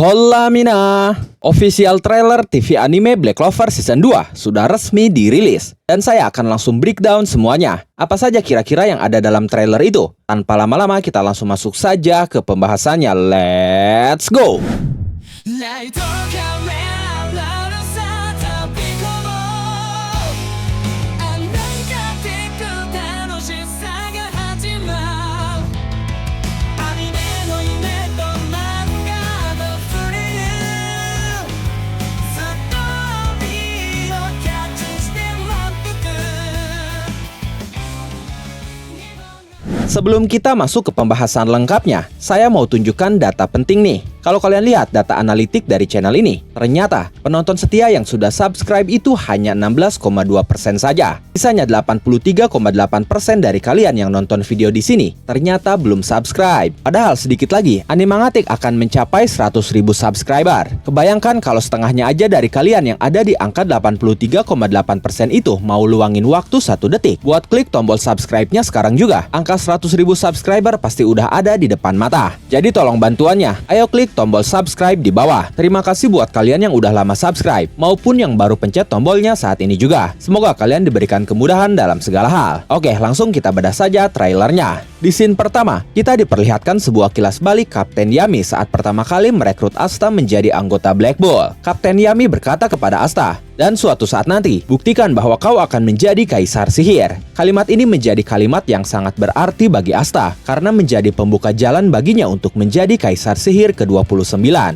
Hola Mina, official trailer TV anime Black Clover Season 2 sudah resmi dirilis. Dan saya akan langsung breakdown semuanya. Apa saja kira-kira yang ada dalam trailer itu? Tanpa lama-lama kita langsung masuk saja ke pembahasannya. Let's go! Sebelum kita masuk ke pembahasan lengkapnya, saya mau tunjukkan data penting nih. Kalau kalian lihat data analitik dari channel ini, ternyata penonton setia yang sudah subscribe itu hanya 16,2% saja. Sisanya 83,8% dari kalian yang nonton video di sini ternyata belum subscribe. Padahal sedikit lagi, Animangatik akan mencapai 100.000 subscriber. Kebayangkan kalau setengahnya aja dari kalian yang ada di angka 83,8% itu mau luangin waktu 1 detik buat klik tombol subscribe-nya sekarang juga. Angka 100.000 subscriber pasti udah ada di depan mata. Jadi tolong bantuannya, ayo klik tombol subscribe di bawah. Terima kasih buat kalian yang udah lama subscribe, maupun yang baru pencet tombolnya saat ini juga. Semoga kalian diberikan kemudahan dalam segala hal. Oke, langsung kita bedah saja trailernya. Di scene pertama, kita diperlihatkan sebuah kilas balik Kapten Yami saat pertama kali merekrut Asta menjadi anggota Black Bull. Kapten Yami berkata kepada Asta, "Dan suatu saat nanti, buktikan bahwa kau akan menjadi kaisar sihir." Kalimat ini menjadi kalimat yang sangat berarti bagi Asta, karena menjadi pembuka jalan baginya untuk menjadi kaisar sihir ke-29.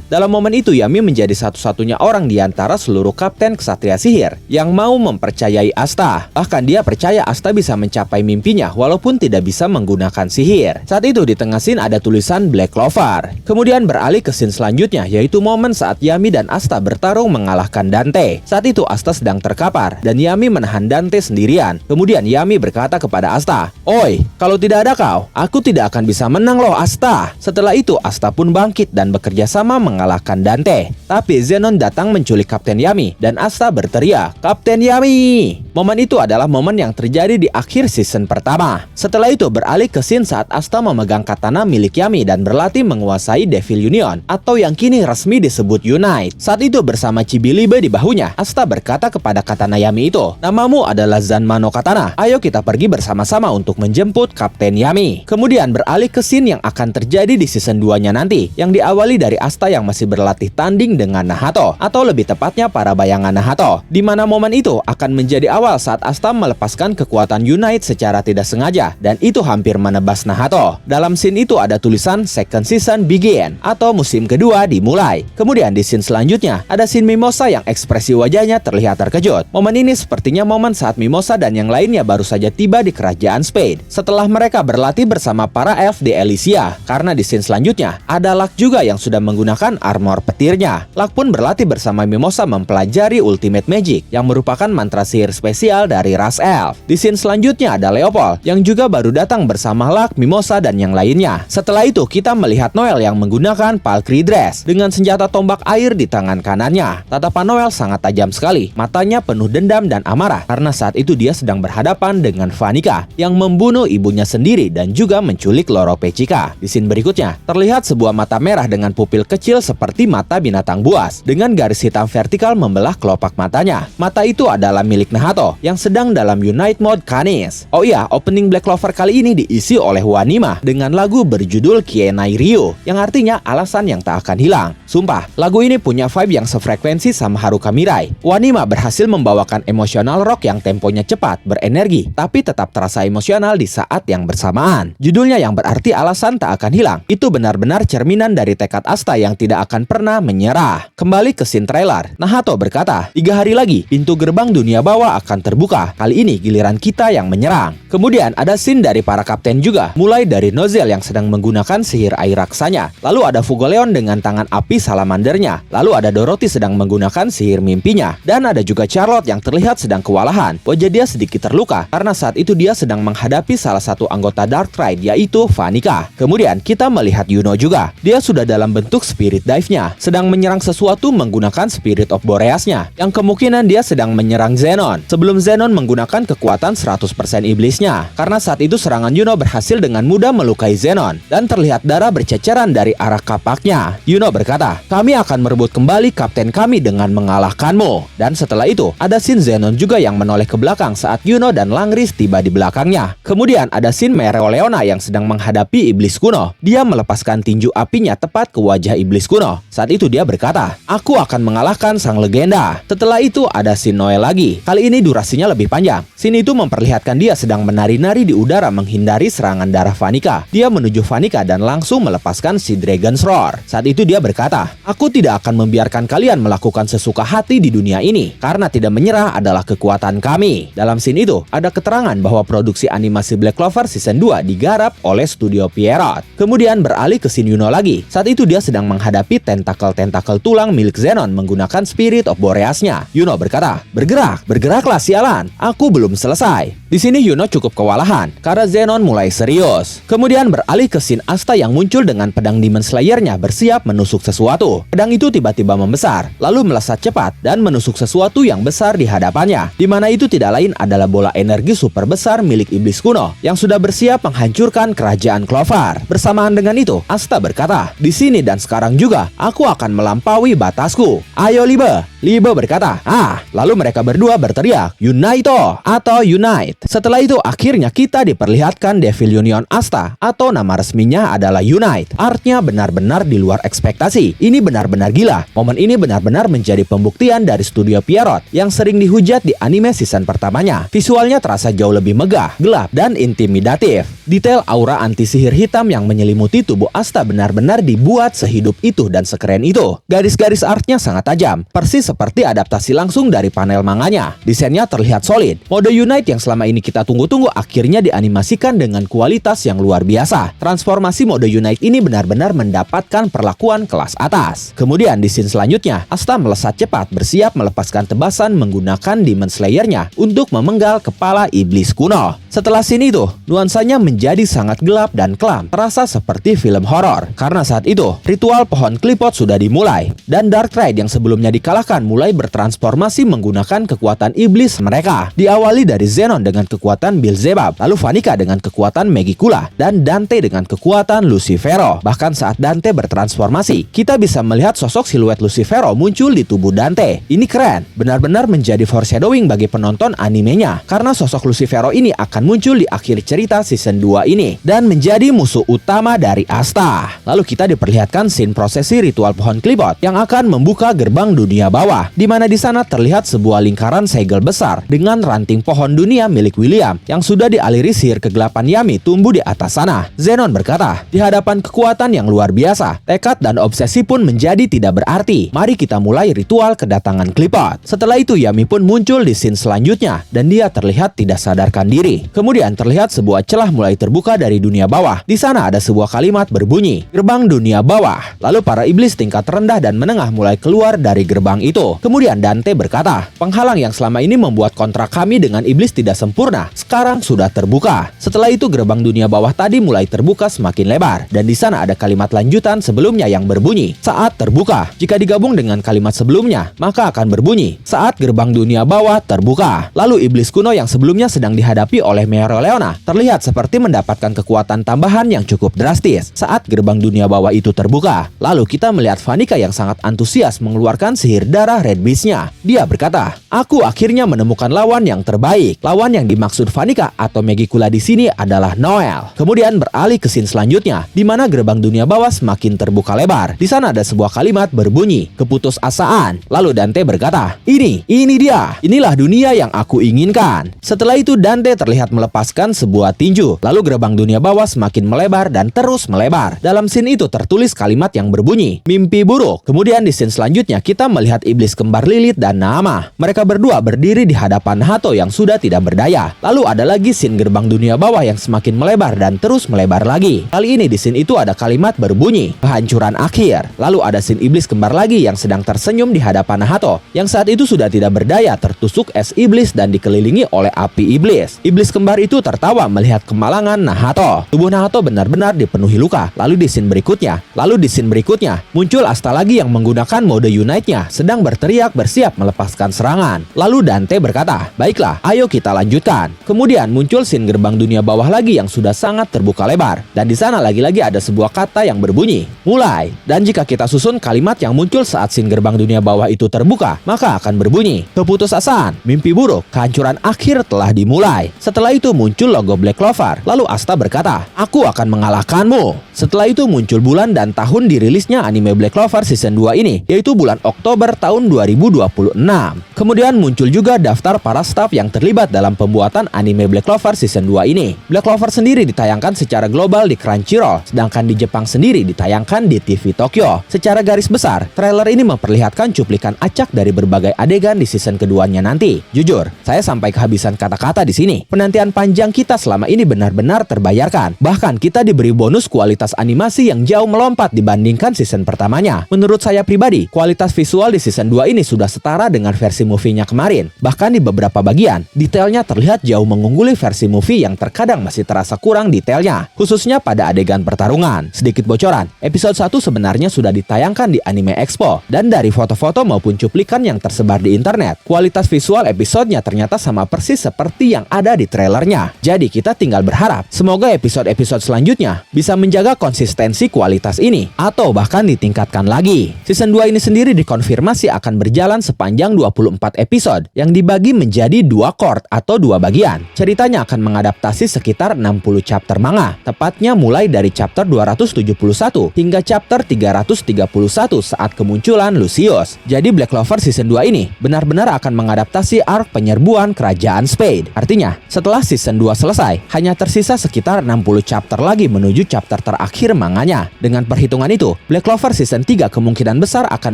Dalam momen itu, Yami menjadi satu-satunya orang di antara seluruh kapten kesatria sihir yang mau mempercayai Asta. Bahkan dia percaya Asta bisa mencapai mimpinya walaupun tidak bisa menggunakan sihir. Saat itu di tengah scene ada tulisan Black Clover. Kemudian beralih ke scene selanjutnya, yaitu momen saat Yami dan Asta bertarung mengalahkan Dante. Saat itu Asta sedang terkapar dan Yami menahan Dante sendirian. Kemudian Yami berkata kepada Asta, "Oi, kalau tidak ada kau, aku tidak akan bisa menang loh Asta." Setelah itu Asta pun bangkit dan bekerja sama mengalahkan Dante. Tapi Zenon datang menculik Kapten Yami dan Asta berteriak, "Kapten Yami!" Momen itu adalah momen yang terjadi di akhir season pertama. Setelah itu beralih ke scene saat Asta memegang katana milik Yami dan berlatih menguasai Devil Union atau yang kini resmi disebut Unite. Saat itu bersama Chibi-Libe di bahunya, Asta berkata kepada katana Yami itu, "Namamu adalah Zanmano Katana. Ayo kita pergi bersama-sama untuk menjemput Kapten Yami." Kemudian beralih ke scene yang akan terjadi di season 2-nya nanti, yang diawali dari Asta yang masih berlatih tanding dengan Nahato, atau lebih tepatnya para bayangan Nahato, di mana momen itu akan menjadi awal saat Asta melepaskan kekuatan Unite secara tidak sengaja, dan itu hampir menebas Nahato. Dalam scene itu ada tulisan Second Season Begin, atau musim kedua dimulai. Kemudian di scene selanjutnya ada scene Mimosa yang ekspresi wajahnya terlihat terkejut. Momen ini sepertinya momen saat Mimosa dan yang lainnya baru saja tiba di kerajaan Spade setelah mereka berlatih bersama para elf di Elysia. Karena di scene selanjutnya ada Luck juga yang sudah menggunakan armor petirnya. Luck pun berlatih bersama Mimosa mempelajari Ultimate Magic yang merupakan mantra sihir spesial dari ras elf. Di scene selanjutnya ada Leopold yang juga baru datang bersama Luck, Mimosa, dan yang lainnya. Setelah itu kita melihat Noel yang menggunakan Valkyrie Dress dengan senjata tombak air di tangan kanannya. Tatapan Noel sangat tajam sekali. Matanya penuh dendam dan amarah karena saat itu dia sedang berhadapan dengan Vanica yang membunuh ibunya sendiri dan juga menculik Loro Pechika. Di scene berikutnya terlihat sebuah mata merah dengan pupil kecil seperti mata binatang buas dengan garis hitam vertikal membelah kelopak matanya. Mata itu adalah milik Nahato yang sedang dalam Unite Mode Canis. Oh iya, opening Black Clover kali ini diisi oleh Wanima dengan lagu berjudul Kienai Ryu yang artinya alasan yang tak akan hilang. Sumpah, lagu ini punya vibe yang sefrekuensi sama Haruka Mirai. Wanima berhasil membawakan emosional rock yang temponya cepat, berenergi, tapi tetap terasa emosional di saat yang bersamaan. Judulnya yang berarti alasan tak akan hilang, itu benar-benar cerminan dari tekad Asta yang tidak akan pernah menyerah. Kembali ke scene trailer, Nahato berkata, 3 hari lagi, pintu gerbang dunia bawah akan terbuka. Kali ini giliran kita yang menyerang. Kemudian ada scene dari para kapten juga, mulai dari Nozel yang sedang menggunakan sihir air raksanya. Lalu ada Fugoleon dengan tangan api salamandernya. Lalu ada Dorothy sedang menggunakan sihir mimpinya. lawannya. Dan ada juga Charlotte yang terlihat sedang kewalahan. Wajah dia sedikit terluka karena saat itu dia sedang menghadapi salah satu anggota Darkrai, yaitu Vanica. Kemudian kita melihat Yuno juga. Dia sudah dalam bentuk Spirit Dive-nya, sedang menyerang sesuatu menggunakan Spirit of Boreas-nya, yang kemungkinan dia sedang menyerang Zenon. Sebelum Zenon menggunakan kekuatan 100% iblisnya, karena saat itu serangan Yuno berhasil dengan mudah melukai Zenon, dan terlihat darah berceceran dari arah kapaknya. Yuno berkata, "Kami akan merebut kembali kapten kami dengan mengalahkanmu." Dan setelah itu, ada scene Zenon juga yang menoleh ke belakang saat Yuno dan Langris tiba di belakangnya. Kemudian ada scene Mereoleona yang sedang menghadapi iblis kuno. Dia melepaskan tinju apinya tepat ke wajah iblis kuno. Saat itu dia berkata, "Aku akan mengalahkan sang legenda." Setelah itu ada scene Noel lagi. Kali ini durasinya lebih panjang. Scene itu memperlihatkan dia sedang menari-nari di udara menghindari serangan darah Vanica. Dia menuju Vanica dan langsung melepaskan si Dragon's Roar. Saat itu dia berkata, "Aku tidak akan membiarkan kalian melakukan sesuka hati di dunia ini, karena tidak menyerah adalah kekuatan kami." Dalam scene itu, ada keterangan bahwa produksi animasi Black Clover Season 2 digarap oleh studio Pierrot. Kemudian beralih ke scene Yuno lagi. Saat itu dia sedang menghadapi tentakel-tentakel tulang milik Zenon menggunakan Spirit of Boreas-nya. Yuno berkata, Bergeraklah sialan, aku belum selesai." Di sini Yuno cukup kewalahan karena Zenon mulai serius. Kemudian beralih ke scene Asta yang muncul dengan pedang Demon Slayer-nya bersiap menusuk sesuatu. Pedang itu tiba-tiba membesar, lalu melesat cepat dan menusuk sesuatu yang besar di hadapannya, di mana itu tidak lain adalah bola energi super besar milik iblis kuno yang sudah bersiap menghancurkan kerajaan Clover. Bersamaan dengan itu, Asta berkata, "Di sini dan sekarang juga, aku akan melampaui batasku. Ayo Libe." Libe berkata, lalu mereka berdua berteriak, "Unito!" atau Unite. Setelah itu akhirnya kita diperlihatkan Devil Union Asta, atau nama resminya adalah Unite. Artnya benar-benar di luar ekspektasi. Ini benar-benar gila. Momen ini benar-benar menjadi pembuktian dari studio Pierrot yang sering dihujat di anime season pertamanya. Visualnya terasa jauh lebih megah, gelap, dan intimidatif. Detail aura anti-sihir hitam yang menyelimuti tubuh Asta benar-benar dibuat sehidup itu dan sekeren itu. Garis-garis artnya sangat tajam, persis seperti adaptasi langsung dari panel manganya. Desainnya terlihat solid. Mode Unite yang selama ini kita tunggu-tunggu akhirnya dianimasikan dengan kualitas yang luar biasa. Transformasi mode Unite ini benar-benar mendapatkan perlakuan kelas atas. Kemudian di scene selanjutnya, Asta melesat cepat bersiap melepaskan tebasan menggunakan Demon Slayer-nya untuk memenggal kepala iblis kuno. Setelah scene itu, nuansanya menjadi sangat gelap dan kelam, terasa seperti film horor. Karena saat itu, ritual pohon klipot sudah dimulai, dan Darkrai yang sebelumnya dikalahkan mulai bertransformasi menggunakan kekuatan iblis mereka. Diawali dari Zenon dengan kekuatan Beelzebub, lalu Vanica dengan kekuatan Megicula, dan Dante dengan kekuatan Lucifero. Bahkan saat Dante bertransformasi, kita bisa melihat sosok siluet Lucifero muncul di tubuh Dante. Ini keren, benar-benar menjadi foreshadowing bagi penonton animenya, karena sosok Lucifero ini akan muncul di akhir cerita season 2 ini, dan menjadi musuh utama dari Asta. Lalu kita diperlihatkan scene prosesi ritual pohon klipot yang akan membuka gerbang dunia bawah, di mana di sana terlihat sebuah lingkaran segel besar dengan ranting pohon dunia milik William yang sudah dialiri sihir kegelapan Yami tumbuh di atas sana. Zenon berkata, "Di hadapan kekuatan yang luar biasa, tekad dan obsesi pun menjadi tidak berarti. Mari kita mulai ritual kedatangan klipot." Setelah itu Yami pun muncul di scene selanjutnya dan dia terlihat tidak sadarkan diri. Kemudian terlihat sebuah celah mulai terbuka dari dunia bawah. Di sana ada sebuah kalimat berbunyi, "Gerbang dunia bawah." Lalu para iblis tingkat rendah dan menengah mulai keluar dari gerbang itu. Kemudian Dante berkata, "Penghalang yang selama ini membuat kontrak kami dengan iblis tidak sempurna, sekarang sudah terbuka." Setelah itu gerbang dunia bawah tadi mulai terbuka semakin lebar, dan di sana ada kalimat lanjutan sebelumnya yang berbunyi, "Saat terbuka." Jika digabung dengan kalimat sebelumnya, maka akan berbunyi, "Saat gerbang dunia bawah terbuka." Lalu iblis kuno yang sebelumnya sedang dihadapi oleh Mereoleona terlihat seperti mendapatkan kekuatan tambahan yang cukup drastis saat gerbang dunia bawah itu terbuka. Lalu kita melihat Vanica yang sangat antusias mengeluarkan sihir darah Red Beast-nya. Dia berkata, "Aku akhirnya menemukan lawan yang terbaik." Lawan yang dimaksud Vanica atau Megicula di sini adalah Noel. Kemudian beralih ke scene selanjutnya, di mana gerbang dunia bawah semakin terbuka lebar. Di sana ada sebuah kalimat berbunyi, "Keputusasaan." Lalu Dante berkata, Ini dia. Inilah dunia yang aku inginkan." Setelah itu Dante terlihat melepaskan sebuah tinju. Lalu gerbang dunia bawah semakin melebar dan terus melebar. Dalam scene itu tertulis kalimat yang berbunyi, "Mimpi buruk." Kemudian di scene selanjutnya kita melihat iblis kembar Lilith dan Nama. Mereka berdua berdiri di hadapan Nahato yang sudah tidak berdaya. Lalu ada lagi scene gerbang dunia bawah yang semakin melebar dan terus melebar lagi. Kali ini di scene itu ada kalimat berbunyi, kehancuran akhir. Lalu ada scene iblis kembar lagi yang sedang tersenyum di hadapan Nahato, yang saat itu sudah tidak berdaya, tertusuk es iblis dan dikelilingi oleh api iblis. Iblis kembar itu tertawa melihat kemalangan Nahato. Tubuh Nahato benar-benar dipenuhi luka. Lalu di scene berikutnya, muncul Asta lagi yang menggunakan mode Unite-nya, sedang berteriak bersiap melepaskan serangan. Lalu Dante berkata, "Baiklah, ayo kita lanjutkan." Kemudian muncul scene gerbang dunia bawah lagi yang sudah sangat terbuka lebar. Dan di sana lagi-lagi ada sebuah kata yang berbunyi, mulai. Dan jika kita susun kalimat yang muncul saat scene gerbang dunia bawah itu terbuka, maka akan berbunyi, keputusasaan, mimpi buruk, kehancuran akhir telah dimulai. Setelah itu muncul logo Black Clover. Lalu Asta berkata, "Aku akan mengalahkanmu." Setelah itu muncul bulan dan tahun dirilisnya anime Black Clover Season 2 ini, yaitu bulan Oktober tahun 2026. Kemudian muncul juga daftar para staff yang terlibat dalam pembuatan anime Black Clover Season 2 ini. Black Clover sendiri ditayangkan secara global di Crunchyroll, sedangkan di Jepang sendiri ditayangkan di TV Tokyo. Secara garis besar, trailer ini memperlihatkan cuplikan acak dari berbagai adegan di season keduanya nanti. Jujur, saya sampai kehabisan kata-kata di sini. Penantian panjang kita selama ini benar-benar terbayarkan. Bahkan kita diberi bonus kualitas animasi yang jauh melompat dibandingkan season pertamanya. Menurut saya pribadi, kualitas visual di season 2 ini sudah setara dengan versi movie-nya kemarin. Bahkan di beberapa bagian, detailnya terlihat jauh mengungguli versi movie yang terkadang masih terasa kurang detailnya, khususnya pada adegan pertarungan. Sedikit bocoran, episode 1 sebenarnya sudah ditayangkan di Anime Expo, dan dari foto-foto maupun cuplikan yang tersebar di internet, kualitas visual episodenya ternyata sama persis seperti yang ada di trailernya. Jadi kita tinggal berharap, semoga episode-episode selanjutnya bisa menjaga konsistensi kualitas ini, atau bahkan ditingkatkan lagi. Season 2 ini sendiri dikonfirmasi akan berjalan sepanjang 24 episode, yang dibagi menjadi 2 chord atau 2 bagian. Ceritanya akan mengadaptasi sekitar 60 chapter manga, tepatnya mulai dari chapter 271 hingga chapter 331 saat kemunculan Lucius. Jadi Black Clover Season 2 ini benar-benar akan mengadaptasi arc penyerbuan kerajaan Spade. Artinya, setelah Season 2 selesai, hanya tersisa sekitar 60 chapter lagi menuju chapter terakhir manganya. Dengan perhitungan itu, Black Clover Season 3 kemungkinan besar akan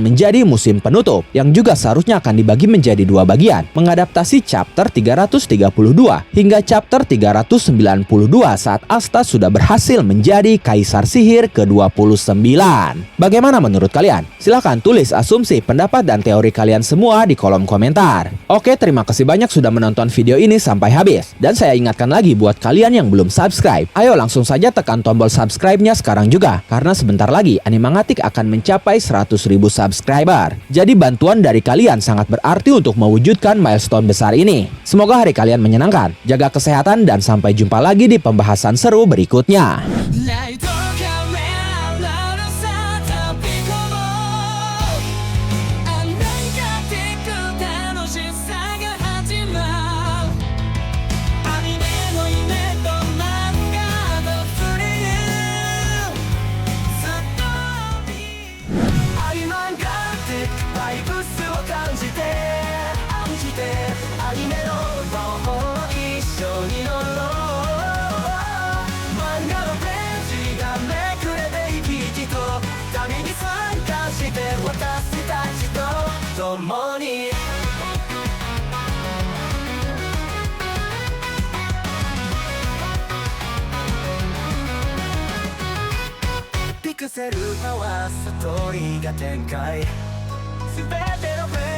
menjadi musim penutup, yang juga seharusnya akan dibagi menjadi 2 bagian, mengadaptasi chapter 332 hingga chapter 392 saat Asta sudah berhasil menjadi Kaisar Sihir ke-29. Bagaimana menurut kalian? Silahkan tulis asumsi, pendapat, dan teori kalian semua di kolom komentar. Oke, terima kasih banyak sudah menonton video ini sampai habis. Dan saya ingatkan lagi buat kalian yang belum subscribe, ayo langsung saja tekan tombol subscribe-nya sekarang juga, karena sebentar lagi Animangatik akan mencapai 100.000 subscriber. Jadi bantuan dari kalian sangat berarti untuk mewujudkan milestone besar ini. Semoga hari kalian menyenangkan, jaga kesehatan, dan sampai jumpa lagi di pembahasan seru berikutnya.ピクセルパワーストーリーが展開すべての